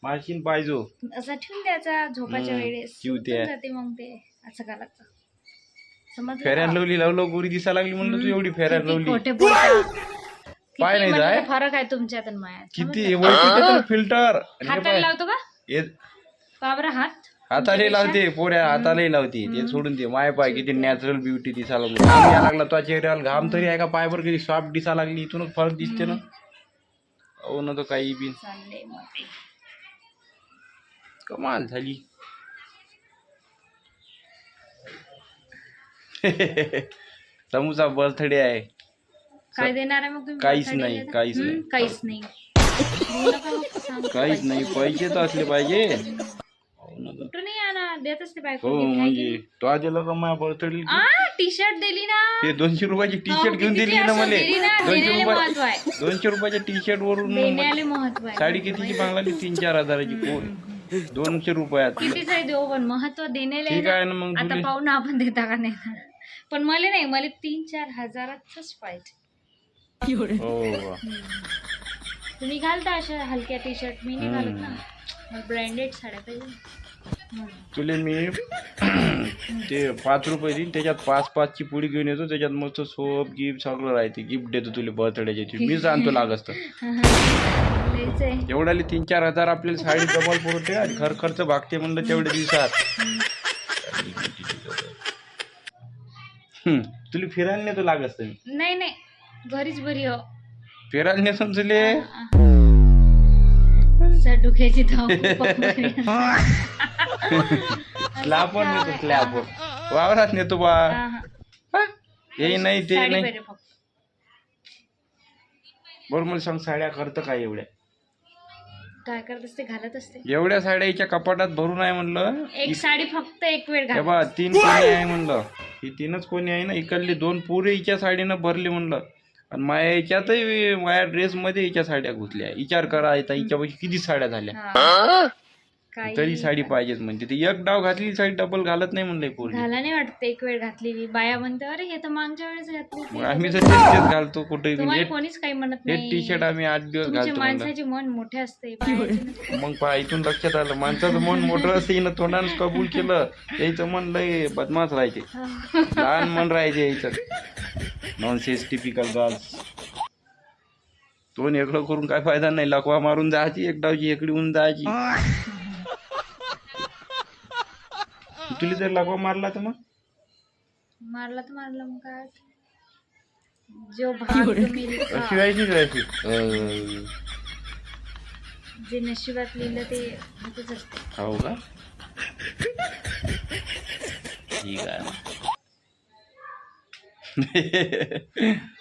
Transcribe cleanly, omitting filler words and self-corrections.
मारशीन पाहिजो असा ठेवून द्यायचा झोपाच्या वेळेस चिवत्या. जाते मग ते असं घालायचं. समजलं फेऱ्यान का? लावली लावलं गोरी दिसा लागली म्हणलं तू एवढी फेऱ्यान किती लावली खोटे बोलता. पाय नाही किती जाय म्हणलं फरक आहे तुमच्यात आणि मायात. किती वैशिष्ट्य फिल्टर हाताला लावतो का बाबरा हात हाताला लावते पोऱ्या हातालाही लावते ते सोडून दे माय पाय किती नॅचरल ब्युटी दिसा लागली घाम या लागला तुझ्या चेहऱ्यावर घाम तरी आहे का पायवर किती सॉफ्ट दिसा लागली इथूनच फरक दिसते ना. हो ना तो काही बी चालले मग ते. कमाल झाली. समूचा बर्थडे आहे. काय देणार आहे मग तुम्ही? काहीच नाही काहीच नाही काहीच नाही देऊ नका मग, सांगतो काहीच नाही पैसे तर असले पाहिजे. हो ना तर. कुठं नाही आणा देत असते बायको. हो म्हणजे तो आधीला का माझ्या बर्थडे टी शर्ट दिली ना ते 200 रुपयाची टी शर्ट घेऊन दिली ना मला. 200 महत्व आहे. 200 रुपयाच्या टी शर्ट वरून देण्याले महत्व आहे. साडी कितीची मागली 3-4 हजाराची कोण 200 रुपयात. कितीच आहे देऊ पण महत्व देण्याले ठीक आहे ना मग आता पाहू ना आपण देता का नाही. पण मला नाही, मला 3-4 हजाराचंच पाहिजे. हो तुम्ही घालता अशा हलक्या टी शर्ट, मी नाही घालत ना. मला ब्रँडेड साड्या पाहिजे. तुले मी ते 5 रुपये देईन त्याच्यात 5-5 ची पुडी घेऊन येतो त्याच्यात मस्त सोप गिफ्ट सगळं राहते. गिफ्ट देतो तुला बर्थडेची मीच आणतो लागत तर एवढ्याले 3-4 हजार आपल्याला साडी डबल पुरवते आणि खर्च भागते म्हणलं तेवढ्या दिवसात. तुला फिरायला नेतो लागत नाही नाही घरीच बरी हो. फिरायला नेतो तुले डुक्याची धाव स्लॅपवर नेतो स्लॅपवर वावरात नेतो बा. हे नाही ते नाही बरं मला सांग साड्या करतं काय एवढ्या काय करत असते घालत असते. एवढ्या साड्या हिच्या कपाटात भरून आहे म्हणलं. एक साडी फक्त एक वेळ घाल. बा 3 कोणी आहे म्हणलं. ही 3च कोणी आहे ना इकडली 2 पुरे हिच्या साडीनं भरली म्हणलं. आणि माझ्या याच्यातही माझ्या ड्रेस मध्ये हिच्या साड्या घुसल्या. विचार करा आता हिच्यापैकी किती साड्या झाल्या तरी साडी पाहिजेच म्हणजे ते एक डाव घातली साडी डबल घालत नाही म्हणलंय पूर्ण. घाला नाही वाटत एक वेळ घातलेली बाया म्हणते अरे हे तर मागच्या वेळेस घातली. आम्ही तर तेच घालतो कुठे कोणीच काही म्हणत हे नाही. टी शर्ट आम्ही 8 दिवस घालतो. माणसाचे मन मोठे असते. मग पहा इथून लक्षात आलं माणसाचं मन मोठं असते हिनं तोंडानं कबूल केलं याचं मन लय बदमाश राहायचे लहान मन राहायचे याचं. Nonsense typical girls. तोंड एकडं करून काय फायदा नाही. लकवा मारून जायची एक डावची एकडी होऊन जायची. तुला जर लकवा मारला तर मग मारला मग काय जो भाग शिवायची जे नशिबात लिहिलं ते होतच असते. हो का ठीक आहे.